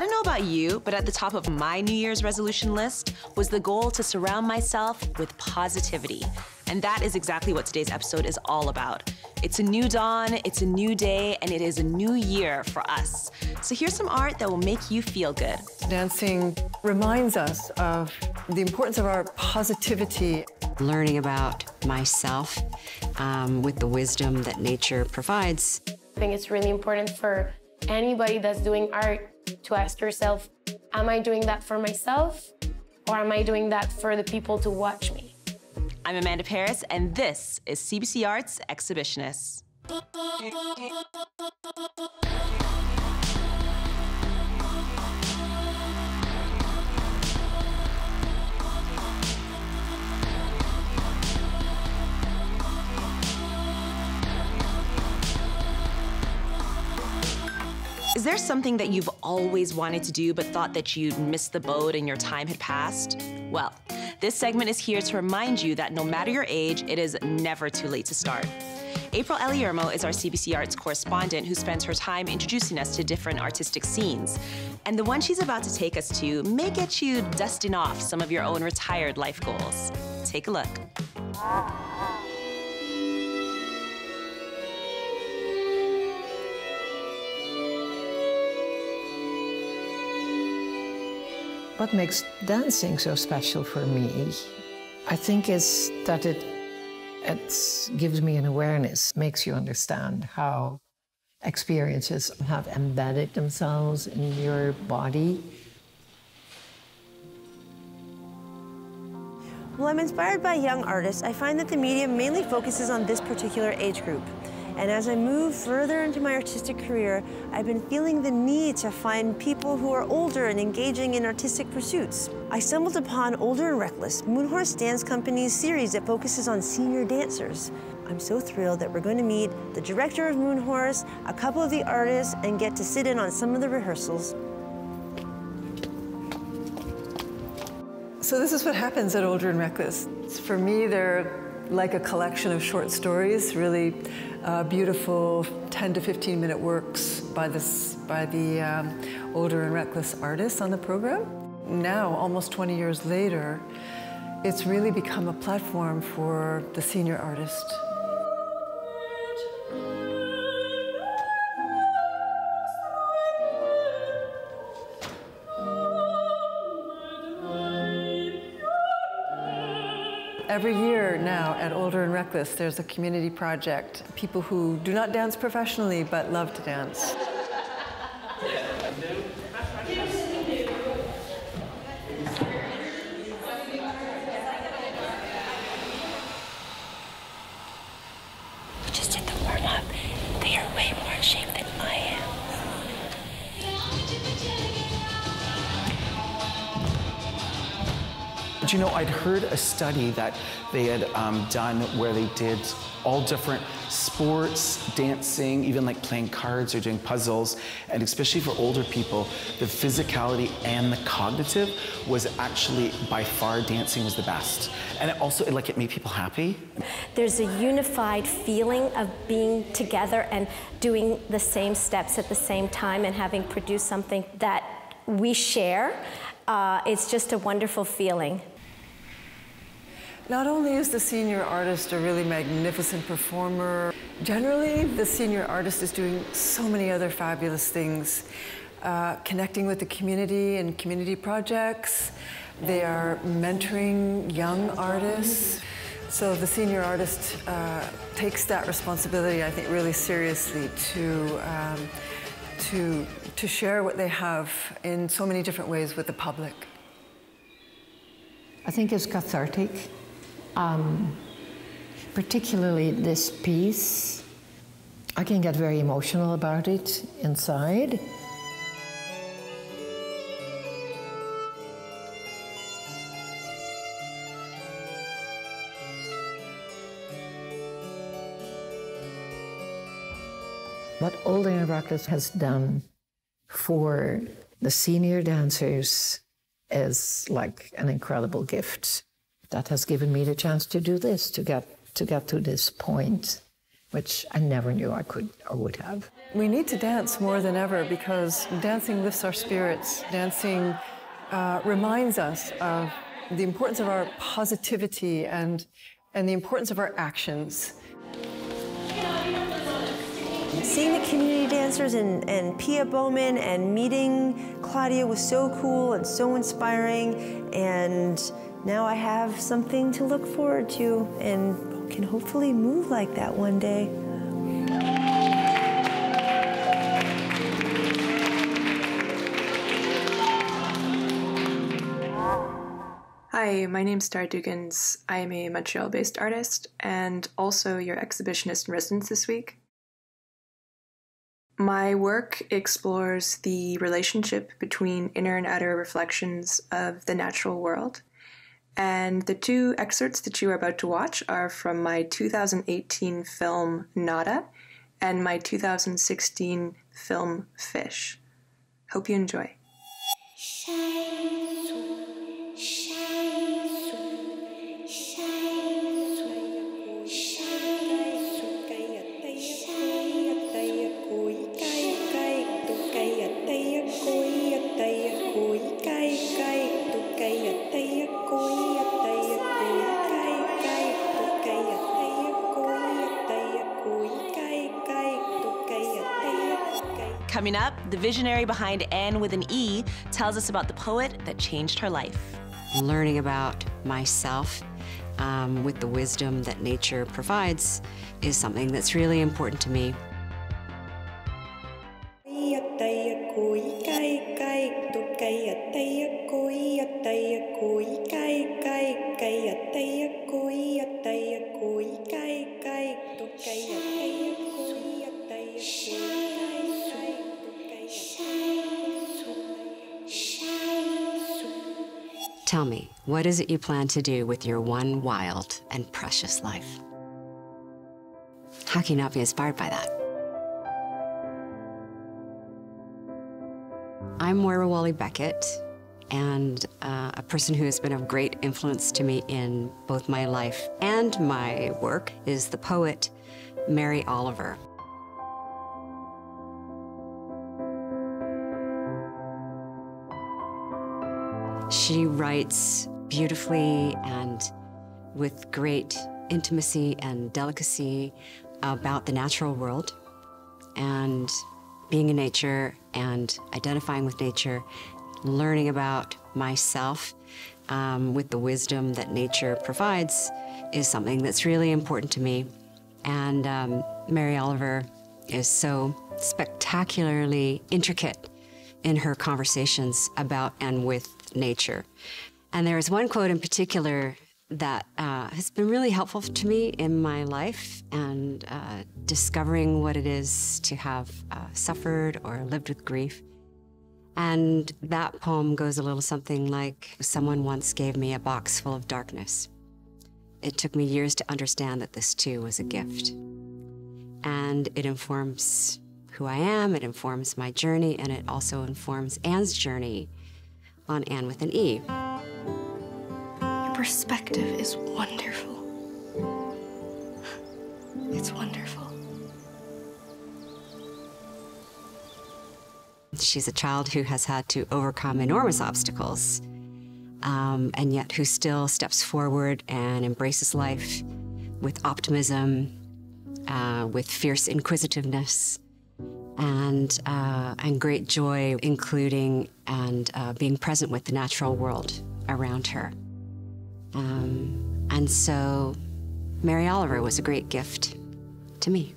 I don't know about you, but at the top of my New Year's resolution list was the goal to surround myself with positivity. And that is exactly what today's episode is all about. It's a new dawn, it's a new day, and it is a new year for us. So here's some art that will make you feel good. Dancing reminds us of the importance of our positivity. Learning about myself with the wisdom that nature provides. I think it's really important for anybody that's doing art to ask yourself, am I doing that for myself, or am I doing that for the people to watch me? I'm Amanda Paris, and this is CBC Arts Exhibitionists. Is there something that you've always wanted to do but thought that you'd missed the boat and your time had passed? Well, this segment is here to remind you that no matter your age, it is never too late to start. April Eliermo is our CBC Arts correspondent who spends her time introducing us to different artistic scenes. And the one she's about to take us to may get you dusting off some of your own retired life goals. Take a look. What makes dancing so special for me, I think, is that it gives me an awareness, makes you understand how experiences have embedded themselves in your body. Well, I'm inspired by young artists. I find that the medium mainly focuses on this particular age group. And as I move further into my artistic career, I've been feeling the need to find people who are older and engaging in artistic pursuits. I stumbled upon Older and Reckless, Moonhorse Dance Company's series that focuses on senior dancers. I'm so thrilled that we're going to meet the director of Moonhorse, a couple of the artists, and get to sit in on some of the rehearsals. So this is what happens at Older and Reckless. For me, they're like a collection of short stories, really beautiful 10 to 15-minute works by the Older and Reckless artists on the program. Now, almost 20 years later, it's really become a platform for the senior artist. Every year now at Older and Reckless, there's a community project. People who do not dance professionally but love to dance. We just did the warm-up. They are way more in shape than I am. But you know, I'd heard a study that they had done where they did all different sports, dancing, even like playing cards or doing puzzles, and especially for older people, the physicality and the cognitive was actually, by far, dancing was the best. And it also, it made people happy. There's a unified feeling of being together and doing the same steps at the same time and having produced something that we share. It's just a wonderful feeling. Not only is the senior artist a really magnificent performer, generally the senior artist is doing so many other fabulous things, connecting with the community and community projects. They are mentoring young artists. So the senior artist takes that responsibility, I think, really seriously to share what they have in so many different ways with the public. I think it's cathartic. Particularly this piece, I can get very emotional about it inside. What Older and Reckless has done for the senior dancers is like an incredible gift. That has given me the chance to do this, to get to this point which I never knew I could or would have. We need to dance more than ever because dancing lifts our spirits. Dancing reminds us of the importance of our positivity and the importance of our actions. Seeing the community dancers and Pia Bowman and meeting Claudia was so cool and so inspiring, and now I have something to look forward to and can hopefully move like that one day. Hi, my name's Dougans. I am a Montreal-based artist and also your exhibitionist in residence this week. My work explores the relationship between inner and outer reflections of the natural world. And the two excerpts that you are about to watch are from my 2018 film Nada and my 2016 film Fish. Hope you enjoy. Coming up, the visionary behind Anne with an E tells us about the poet that changed her life. Learning about myself with the wisdom that nature provides is something that's really important to me. Tell me, what is it you plan to do with your one wild and precious life? How can you not be inspired by that? I'm Moira Walley-Beckett, and a person who has been of great influence to me in both my life and my work is the poet Mary Oliver. She writes beautifully and with great intimacy and delicacy about the natural world and being in nature and identifying with nature, learning about myself with the wisdom that nature provides is something that's really important to me. And Mary Oliver is so spectacularly intricate in her conversations about and with nature. And there is one quote in particular that has been really helpful to me in my life and discovering what it is to have suffered or lived with grief. And that poem goes a little something like, someone once gave me a box full of darkness. It took me years to understand that this too was a gift. And it informs who I am, it informs my journey, and it also informs Anne's journey on Anne with an E. Your perspective is wonderful. It's wonderful. She's a child who has had to overcome enormous obstacles, and yet who still steps forward and embraces life with optimism, with fierce inquisitiveness, and great joy, including and being present with the natural world around her. And so Mary Oliver was a great gift to me.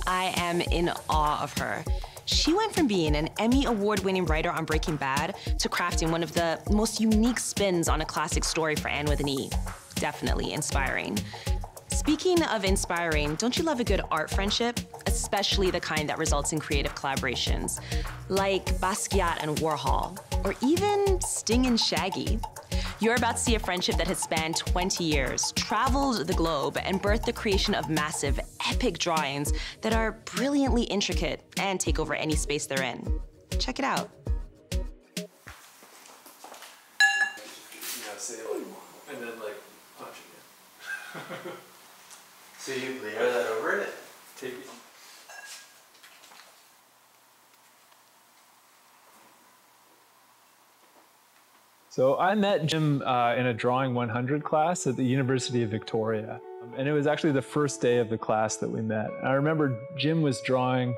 I am in awe of her. She went from being an Emmy Award-winning writer on Breaking Bad to crafting one of the most unique spins on a classic story for Anne with an E. Definitely inspiring. Speaking of inspiring, don't you love a good art friendship? Especially the kind that results in creative collaborations, like Basquiat and Warhol, or even Sting and Shaggy. You're about to see a friendship that has spanned 20 years, traveled the globe, and birthed the creation of massive, epic drawings that are brilliantly intricate and take over any space they're in. Check it out. Yeah, say like, and then like punch again. So you layer that over it? Take it. So I met Jim in a Drawing 100 class at the University of Victoria. And it was actually the first day of the class that we met. I remember Jim was drawing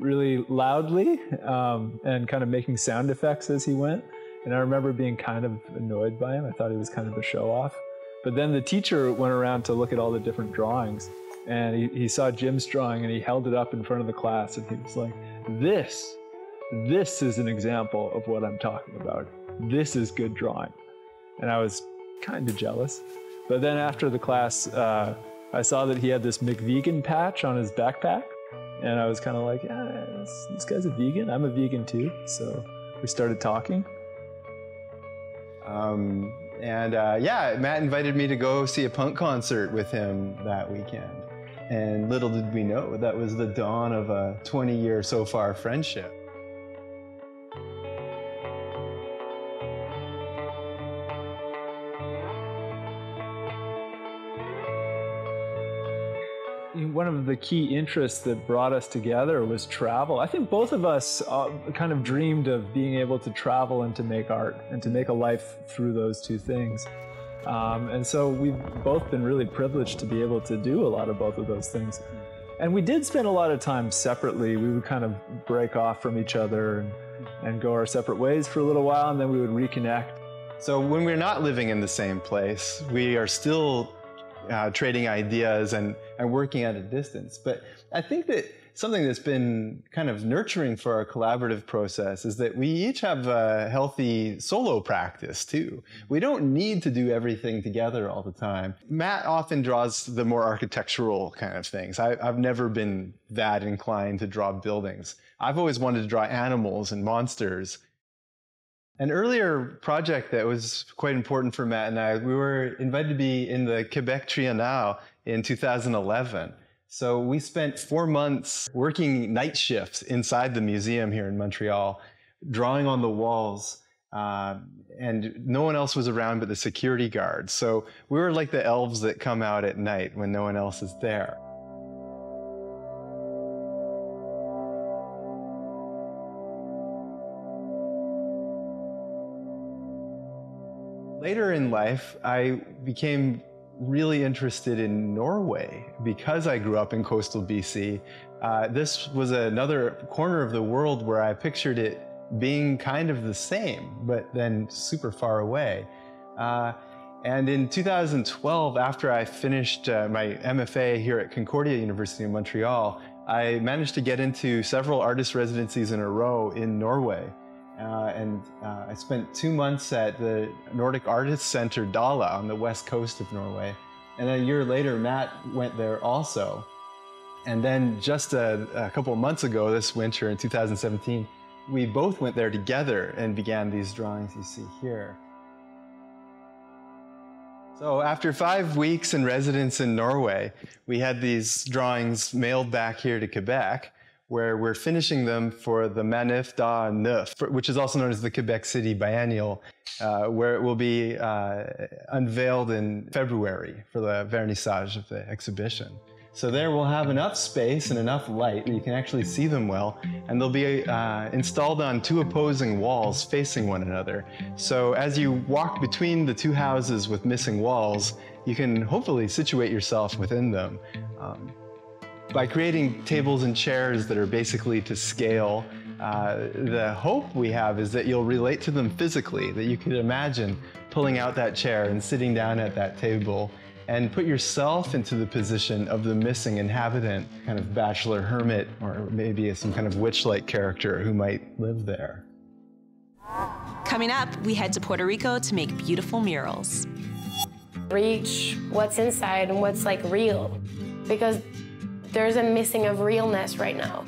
really loudly and kind of making sound effects as he went. And I remember being kind of annoyed by him. I thought he was kind of a show-off. But then the teacher went around to look at all the different drawings. And he saw Jim's drawing and he held it up in front of the class. And he was like, this is an example of what I'm talking about. This is good drawing. And I was kind of jealous. But then after the class, I saw that he had this McVegan patch on his backpack. And I was kind of like, yeah, this guy's a vegan. I'm a vegan too. So we started talking. Yeah, Matt invited me to go see a punk concert with him that weekend. And little did we know, that was the dawn of a 20-year so far friendship. One of the key interests that brought us together was travel. I think both of us kind of dreamed of being able to travel and to make art and to make a life through those two things. And so we've both been really privileged to be able to do a lot of both of those things. And we did spend a lot of time separately. We would kind of break off from each other and go our separate ways for a little while, and then we would reconnect. So when we're not living in the same place, we are still trading ideas and working at a distance. But I think that something that's been kind of nurturing for our collaborative process is that we each have a healthy solo practice too. We don't need to do everything together all the time. Matt often draws the more architectural kind of things. I've never been that inclined to draw buildings. I've always wanted to draw animals and monsters. An earlier project that was quite important for Matt and I, we were invited to be in the Quebec Triennale in 2011. So we spent 4 months working night shifts inside the museum here in Montreal, drawing on the walls, and no one else was around but the security guards. So we were like the elves that come out at night when no one else is there. Later in life, I became really interested in Norway because I grew up in coastal BC. This was another corner of the world where I pictured it being kind of the same, but then super far away. And in 2012, after I finished my MFA here at Concordia University in Montreal, I managed to get into several artist residencies in a row in Norway. I spent 2 months at the Nordic Artists Center Dala on the west coast of Norway. And a year later, Matt went there also. And then just a couple of months ago, this winter in 2017, we both went there together and began these drawings you see here. So after 5 weeks in residence in Norway, we had these drawings mailed back here to Quebec, where we're finishing them for the Manif da Neuf, which is also known as the Quebec City Biennial, where it will be unveiled in February for the vernissage of the exhibition. So there we'll have enough space and enough light that you can actually see them well, and they'll be installed on 2 opposing walls facing one another. So as you walk between the 2 houses with missing walls, you can hopefully situate yourself within them. By creating tables and chairs that are basically to scale, the hope we have is that you'll relate to them physically, that you could imagine pulling out that chair and sitting down at that table and put yourself into the position of the missing inhabitant, kind of bachelor hermit, or maybe some kind of witch-like character who might live there. Coming up, we head to Puerto Rico to make beautiful murals. Reach what's inside and what's like real, because there's a missing of realness right now.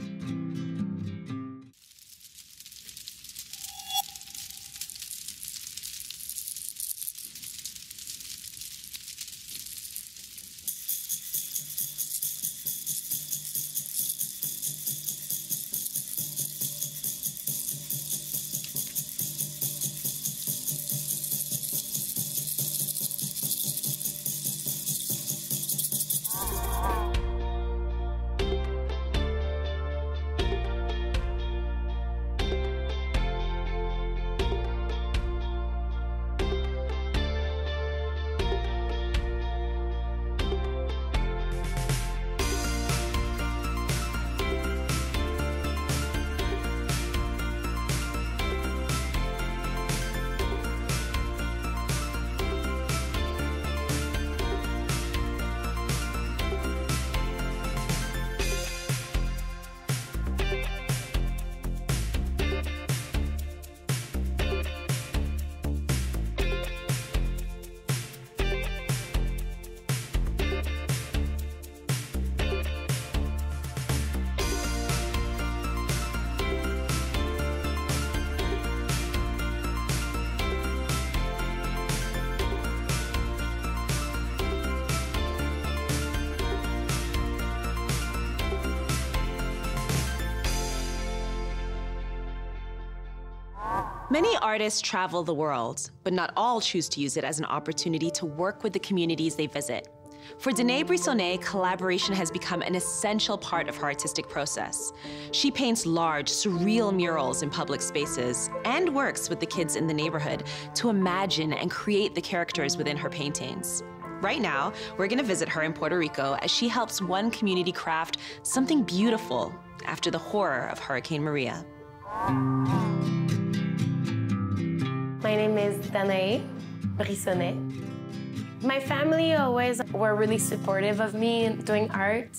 Many artists travel the world, but not all choose to use it as an opportunity to work with the communities they visit. For Danaé Brissonnet, collaboration has become an essential part of her artistic process. She paints large, surreal murals in public spaces and works with the kids in the neighborhood to imagine and create the characters within her paintings. Right now, we're gonna visit her in Puerto Rico as she helps one community craft something beautiful after the horror of Hurricane Maria. My name is Danaé Brissonnet. My family always were really supportive of me doing art.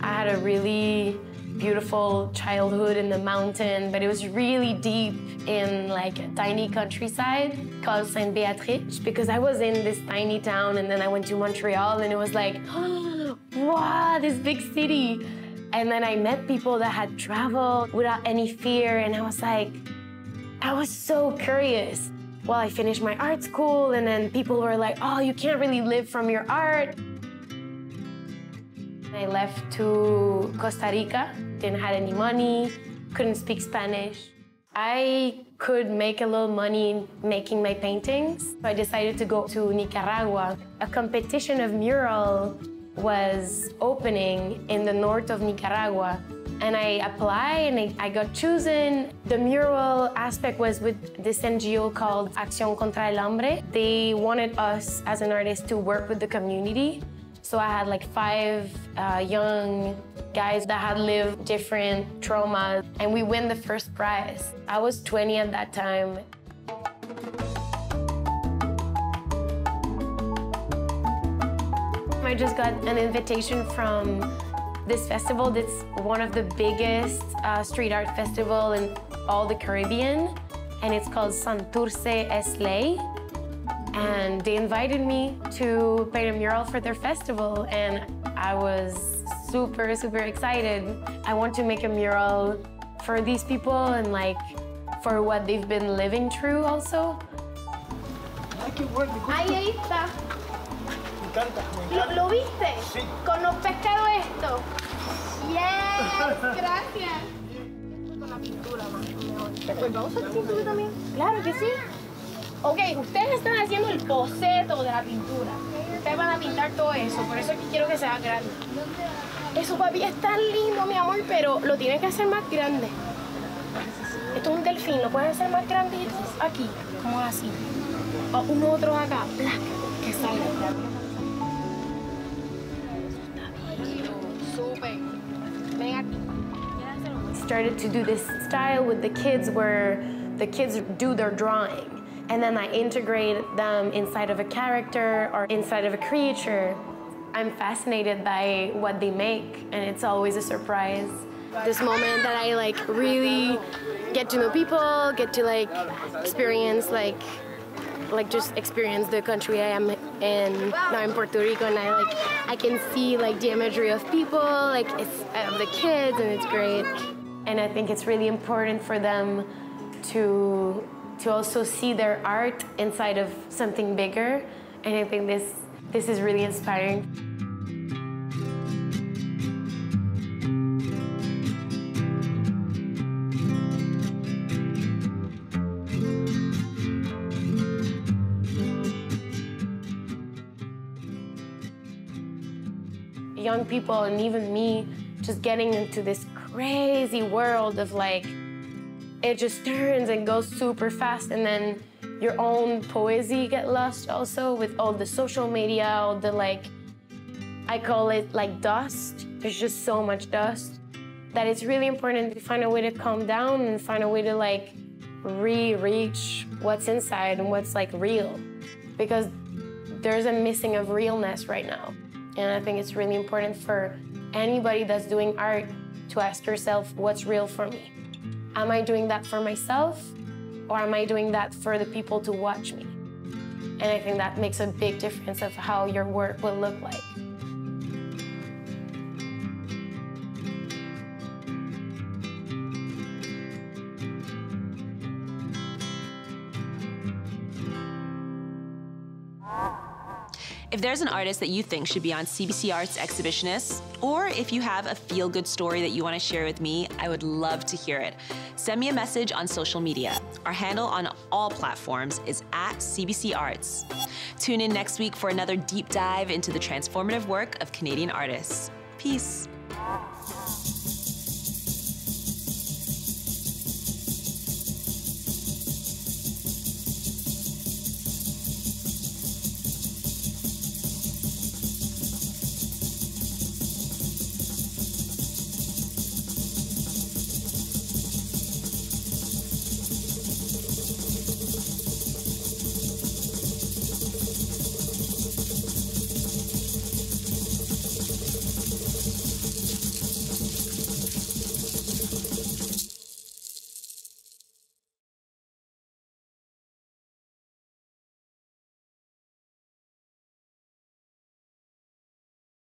I had a really beautiful childhood in the mountain, but it was really deep in like a tiny countryside called Sainte Beatrice, because I was in this tiny town and then I went to Montreal and it was like, oh, wow, this big city. And then I met people that had traveled without any fear, and I was like, I was so curious. Well, I finished my art school, and then people were like, oh, you can't really live from your art. I left to Costa Rica, didn't have any money, couldn't speak Spanish. I could make a little money making my paintings, so I decided to go to Nicaragua. A competition of mural was opening in the north of Nicaragua. And I applied and I got chosen. The mural aspect was with this NGO called Acción contra el Hambre. They wanted us as an artist to work with the community. So I had like 5 young guys that had lived different traumas, and we win the first prize. I was 20 at that time. I just got an invitation from this festival that's one of the biggest street art festival in all the Caribbean, and it's called Santurce S04E13. And they invited me to paint a mural for their festival, and I was super, super excited. I want to make a mural for these people and like for what they've been living through also. Ahí está. ¿Lo viste? Sí. Con los pescados esto. Yes, gracias. Con la pintura más. Pues vamos a hacer pintura también. Claro que sí. Ok, ustedes están haciendo el boceto de la pintura. Ustedes van a pintar todo eso, por eso es que quiero que sea grande. Eso, papi, es tan lindo, mi amor, pero lo tienen que hacer más grande. Esto es un delfín, lo pueden hacer más grande aquí, como así. O uno otro acá, que salga. Started to do this style with the kids where the kids do their drawing, and then I integrate them inside of a character or inside of a creature. I'm fascinated by what they make, and it's always a surprise. This moment that I like really get to know people, get to like experience just experience the country I am in now in Puerto Rico, and I can see like the imagery of people, like it's the kids, and it's great. And I think it's really important for them to also see their art inside of something bigger, and I think this is really inspiring. Young people, and even me, just getting into this crazy world of like, it just turns and goes super fast, and then your own poesy get lost also with all the social media, all the like, I call it like dust. There's just so much dust that it's really important to find a way to calm down and find a way to like reach what's inside and what's like real, because there's a missing of realness right now. And I think it's really important for anybody that's doing art to ask yourself, what's real for me? Am I doing that for myself, or am I doing that for the people to watch me? And I think that makes a big difference of how your work will look like. If there's an artist that you think should be on CBC Arts Exhibitionists, or if you have a feel-good story that you want to share with me, I would love to hear it. Send me a message on social media. Our handle on all platforms is @CBC Arts. Tune in next week for another deep dive into the transformative work of Canadian artists. Peace.